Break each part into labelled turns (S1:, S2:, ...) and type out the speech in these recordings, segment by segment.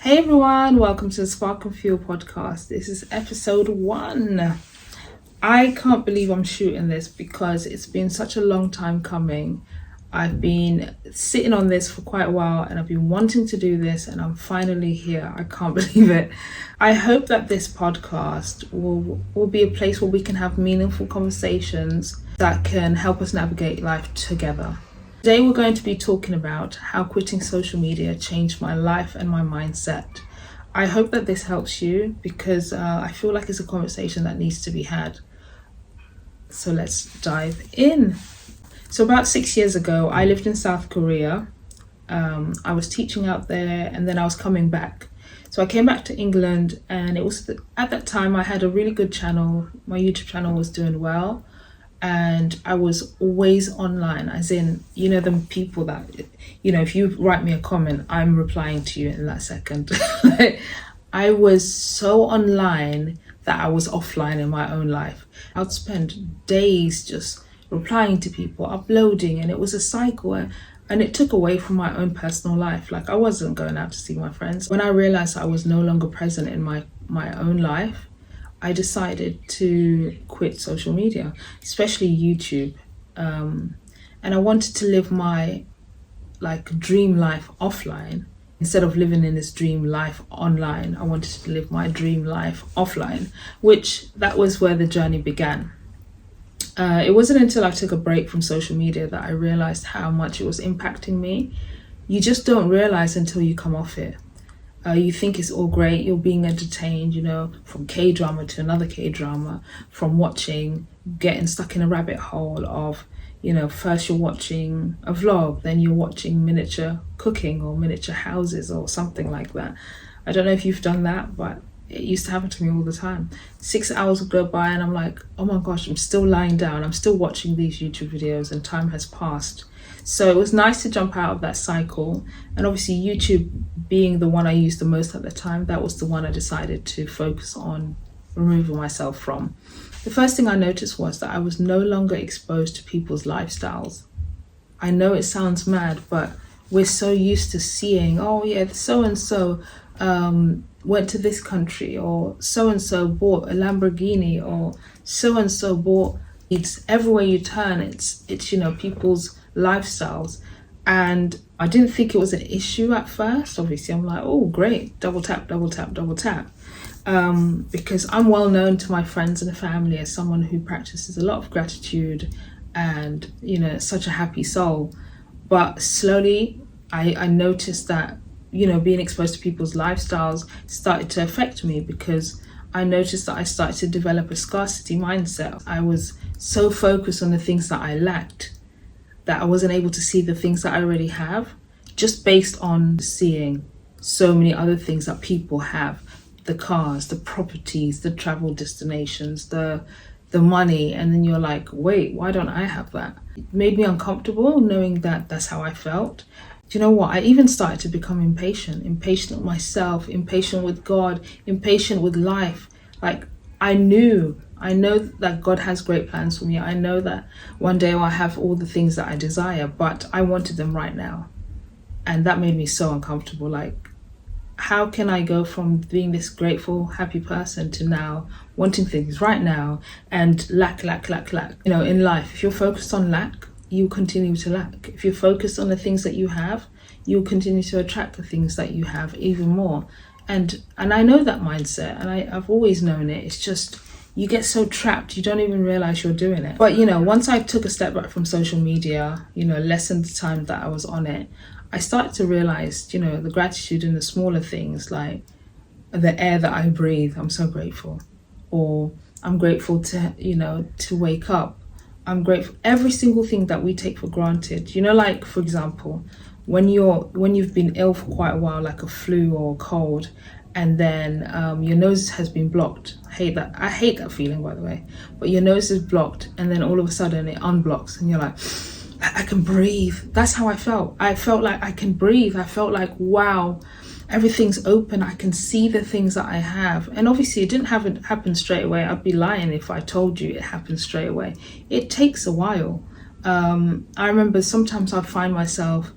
S1: Hey everyone, welcome to the Spark and Fuel podcast. This is episode 1. I can't believe I'm shooting this because it's been such a long time coming. I've been sitting on this for quite a while and I've been wanting to do this and I'm finally here. I can't believe it. I hope that this podcast will be a place where we can have meaningful conversations that can help us navigate life together. Today we're going to be talking about how quitting social media changed my life and my mindset. I hope that this helps you because I feel like it's a conversation that needs to be had. So let's dive in. So about 6 years ago, I lived in South Korea. I was teaching out there and then I was coming back. So I came back to England and it was at that time I had a really good channel. My YouTube channel was doing well. And I was always online, as in, them people that, if you write me a comment, I'm replying to you in that second. I was so online that I was offline in my own life. I'd spend days just replying to people, uploading, and it was a cycle. And it took away from my own personal life. Like, I wasn't going out to see my friends. When I realized I was no longer present in my own life, I decided to quit social media, especially YouTube. And I wanted to live my dream life offline. Instead of living in this dream life online, I wanted to live my dream life offline, that was where the journey began. It wasn't until I took a break from social media that I realized how much it was impacting me. You just don't realize until you come off it. You think it's all great, you're being entertained, from K-drama to another K-drama, from getting stuck in a rabbit hole of, first you're watching a vlog, then you're watching miniature cooking or miniature houses or something like that. I don't know if you've done that, but it used to happen to me all the time. 6 hours would go by and I'm like, oh my gosh, I'm still lying down, I'm still watching these YouTube videos and time has passed. So it was nice to jump out of that cycle. And obviously YouTube being the one I used the most at the time, that was the one I decided to focus on removing myself from. The first thing I noticed was that I was no longer exposed to people's lifestyles. I know it sounds mad, but we're so used to seeing, oh yeah, so-and-so went to this country, or so-and-so bought a Lamborghini, or so-and-so bought, it's everywhere you turn, it's people's lifestyles. And I didn't think it was an issue at first. Obviously I'm like, oh great, double tap, because I'm well known to my friends and family as someone who practices a lot of gratitude and such a happy soul. But slowly I noticed that being exposed to people's lifestyles started to affect me, because I noticed that I started to develop a scarcity mindset. I was so focused on the things that I lacked that I wasn't able to see the things that I already have, just based on seeing so many other things that people have. The cars, the properties, the travel destinations, the money. And then you're like, wait, why don't I have that? It made me uncomfortable knowing that that's how I felt. Do you know what? I even started to become impatient with myself, impatient with God, impatient with life. Like, I know that God has great plans for me. I know that one day I'll have all the things that I desire, but I wanted them right now. And that made me so uncomfortable. Like, how can I go from being this grateful, happy person to now wanting things right now and lack? In life, if you're focused on lack, you continue to lack. If you're focused on the things that you have, you'll continue to attract the things that you have even more. And I know that mindset, and I've always known it. It's just, you get so trapped, you don't even realize you're doing it. But, once I took a step back from social media, lessened the time that I was on it, I started to realize, the gratitude in the smaller things, like the air that I breathe, I'm so grateful. Or I'm grateful to wake up. I'm grateful. Every single thing that we take for granted, like, for example, when you've been ill for quite a while, like a flu or a cold, and then your nose has been blocked. I hate that feeling, by the way. But your nose is blocked and then all of a sudden it unblocks and you're like, I can breathe. That's how I felt. I felt like I can breathe. I felt like, wow, everything's open. I can see the things that I have. And obviously it didn't happen straight away. I'd be lying if I told you it happened straight away. It takes a while. I remember sometimes I'd find myself,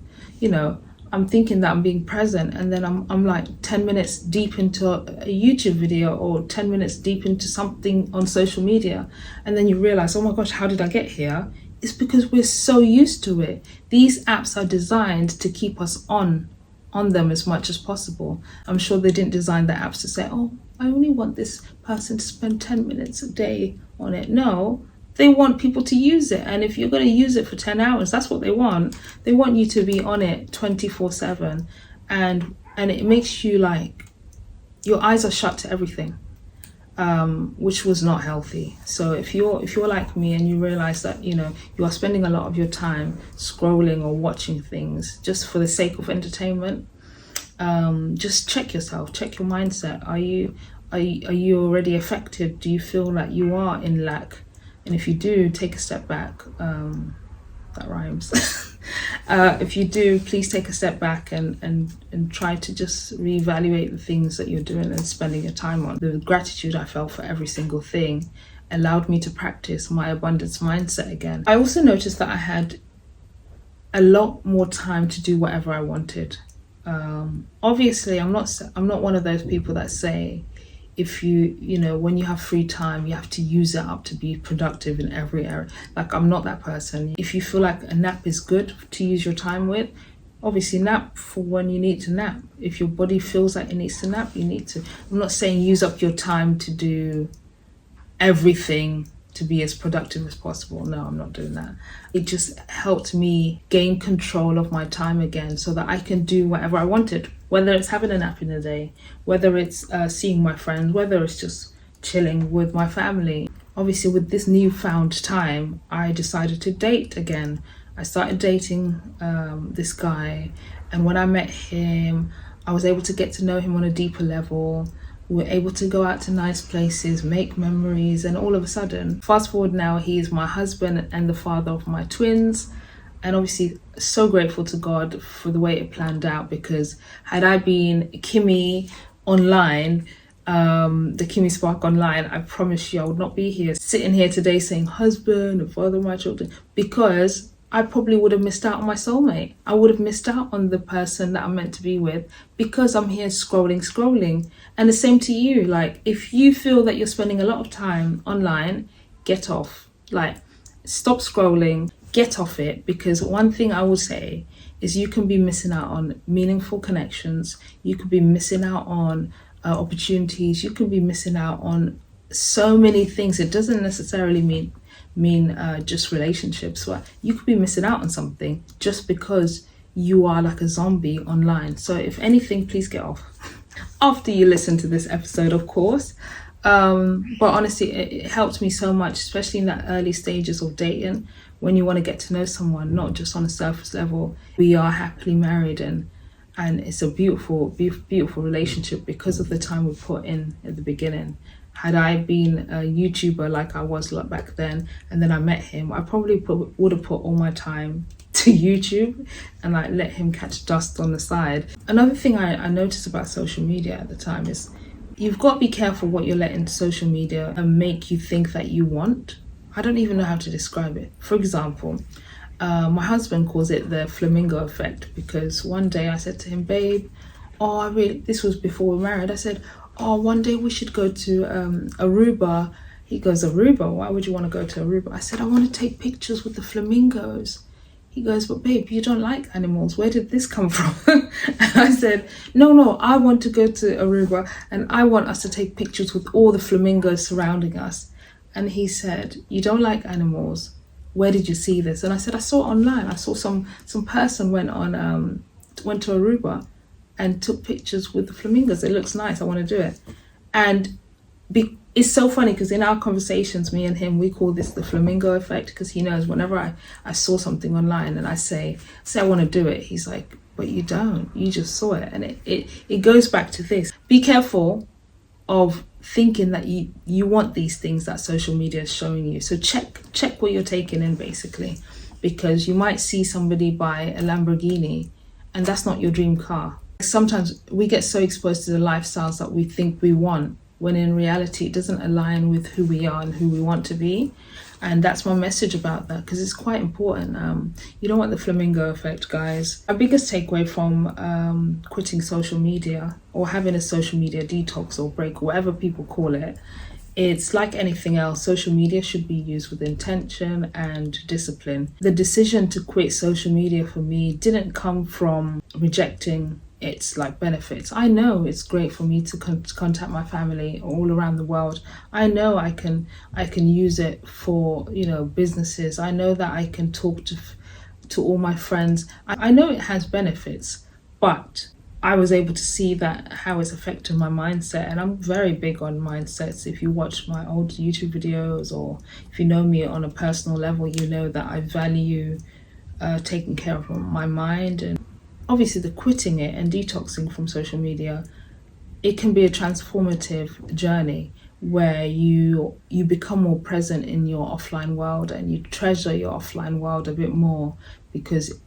S1: I'm thinking that I'm being present, and then I'm like 10 minutes deep into a YouTube video or 10 minutes deep into something on social media, and then you realize, oh my gosh, how did I get here? It's because we're so used to it. These apps are designed to keep us on them as much as possible. I'm sure they didn't design the apps to say, oh, I only want this person to spend 10 minutes a day on it. No, they want people to use it. And if you're going to use it for 10 hours, that's what they want. They want you to be on it 24/7. And it makes you like, your eyes are shut to everything, which was not healthy. So if you're like me and you realize that, you know, you are spending a lot of your time scrolling or watching things just for the sake of entertainment, just check yourself, check your mindset. Are you already affected? Do you feel like you are in lack? And if you do, take a step back. That rhymes. If you do, please take a step back and try to just reevaluate the things that you're doing and spending your time on. The gratitude I felt for every single thing allowed me to practice my abundance mindset again. I also noticed that I had a lot more time to do whatever I wanted. Obviously, I'm not one of those people that say, if you know, when you have free time, you have to use it up to be productive in every area. Like, I'm not that person. If you feel like a nap is good to use your time with, obviously nap for when you need to nap. If your body feels like it needs to nap, you need to. I'm not saying use up your time to do everything to be as productive as possible. No, I'm not doing that. It just helped me gain control of my time again so that I can do whatever I wanted, whether it's having a nap in the day, whether it's seeing my friends, whether it's just chilling with my family. Obviously, with this newfound time, I decided to date again. I started dating this guy, and when I met him, I was able to get to know him on a deeper level. We were able to go out to nice places, make memories, and all of a sudden, fast forward now, he is my husband and the father of my twins. And obviously, so grateful to God for the way it planned out, because had I been Kimmy online, the Kimmy Spark online, I promise you I would not be here, sitting here today saying husband and father of my children, because I probably would have missed out on my soulmate. I would have missed out on the person that I'm meant to be with, because I'm here scrolling. And the same to you. Like, if you feel that you're spending a lot of time online, get off. Like, stop scrolling, get off it. Because one thing I will say is, you can be missing out on meaningful connections. You could be missing out on opportunities. You could be missing out on so many things. It doesn't necessarily mean just relationships, but you could be missing out on something just because you are like a zombie online. So if anything, please get off after you listen to this episode, of course. But honestly, it helped me so much, especially in that early stages of dating, when you want to get to know someone, not just on a surface level. We are happily married, and it's a beautiful relationship because of the time we put in at the beginning. Had I been a YouTuber like I was back then, and then I met him, I probably would have put all my time to YouTube and like let him catch dust on the side. Another thing I noticed about social media at the time is, you've got to be careful what you're letting social media make you think that you want. I don't even know how to describe it. For example, my husband calls it the Flamingo Effect, because one day I said to him, babe, this was before we were married, I said, one day we should go to Aruba. He goes, Aruba? Why would you want to go to Aruba? I said, I want to take pictures with the flamingos. He goes, but babe, you don't like animals. Where did this come from? And I said, no, I want to go to Aruba and I want us to take pictures with all the flamingos surrounding us. And he said, you don't like animals. Where did you see this? And I said, I saw it online. I saw some person went to Aruba and took pictures with the flamingos. It looks nice. I want to do it. And it's so funny, because in our conversations, me and him, we call this the Flamingo Effect, because he knows whenever I saw something online and I say I want to do it, he's like, but you don't. You just saw it. And it goes back to this. Be careful of thinking that you want these things that social media is showing you. So check what you're taking in, basically, because you might see somebody buy a Lamborghini and that's not your dream car. Sometimes we get so exposed to the lifestyles that we think we want, when in reality it doesn't align with who we are and who we want to be. And that's my message about that, because it's quite important. You don't want the flamingo effect, guys. My biggest takeaway from quitting social media, or having a social media detox or break, whatever people call it, it's like anything else. Social media should be used with intention and discipline. The decision to quit social media for me didn't come from rejecting its like benefits. I know it's great for me to contact my family all around the world. I know I can use it for, you know, businesses. I know that I can talk to all my friends. I know it has benefits, but I was able to see that how it's affected my mindset, and I'm very big on mindsets. If you watch my old YouTube videos, or if you know me on a personal level, you know that I value taking care of my mind. And obviously the quitting it and detoxing from social media, it can be a transformative journey where you become more present in your offline world, and you treasure your offline world a bit more, because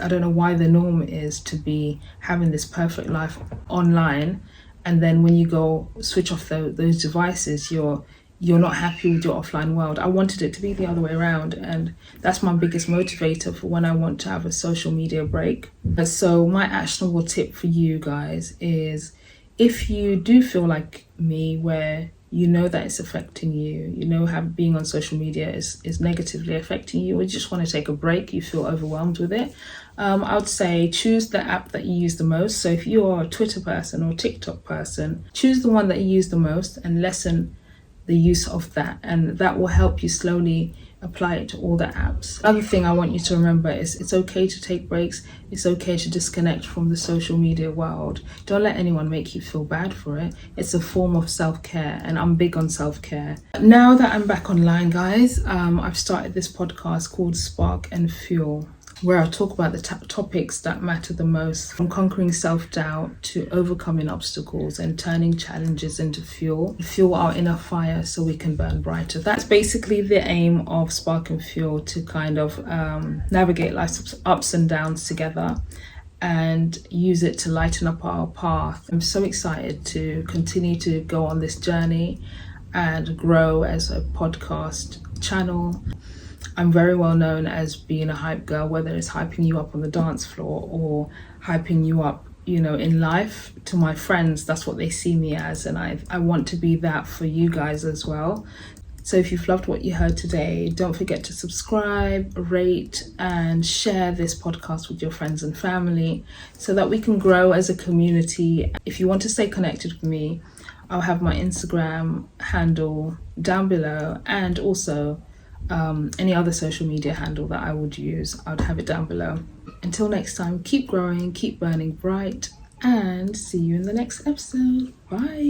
S1: I don't know why the norm is to be having this perfect life online, and then when you go switch off those devices, you're not happy with your offline world. I wanted it to be the other way around, and that's my biggest motivator for when I want to have a social media break. So my actionable tip for you guys is, if you do feel like me, where you know that it's affecting you, you know how being on social media is negatively affecting you, or you just want to take a break, you feel overwhelmed with it, I would say choose the app that you use the most. So if you're a Twitter person or TikTok person, choose the one that you use the most and lessen the use of that, and that will help you slowly apply it to all the apps. Another thing I want you to remember is, it's okay to take breaks. It's okay to disconnect from the social media world. Don't let anyone make you feel bad for it. It's a form of self-care, and I'm big on self-care. Now that I'm back online, guys, I've started this podcast called Spark and Fuel, where I talk about the topics that matter the most, from conquering self-doubt to overcoming obstacles and turning challenges into fuel our inner fire so we can burn brighter. That's basically the aim of Spark and Fuel, to kind of navigate life's ups and downs together and use it to lighten up our path. I'm so excited to continue to go on this journey and grow as a podcast channel. I'm very well known as being a hype girl, whether it's hyping you up on the dance floor or hyping you up, you know, in life. To my friends, that's what they see me as, and I want to be that for you guys as well. So if you've loved what you heard today, don't forget to subscribe, rate, and share this podcast with your friends and family so that we can grow as a community. If you want to stay connected with me, I'll have my Instagram handle down below, and also any other social media handle that I would use, I would have it down below. Until next time, keep growing, keep burning bright, and see you in the next episode. Bye.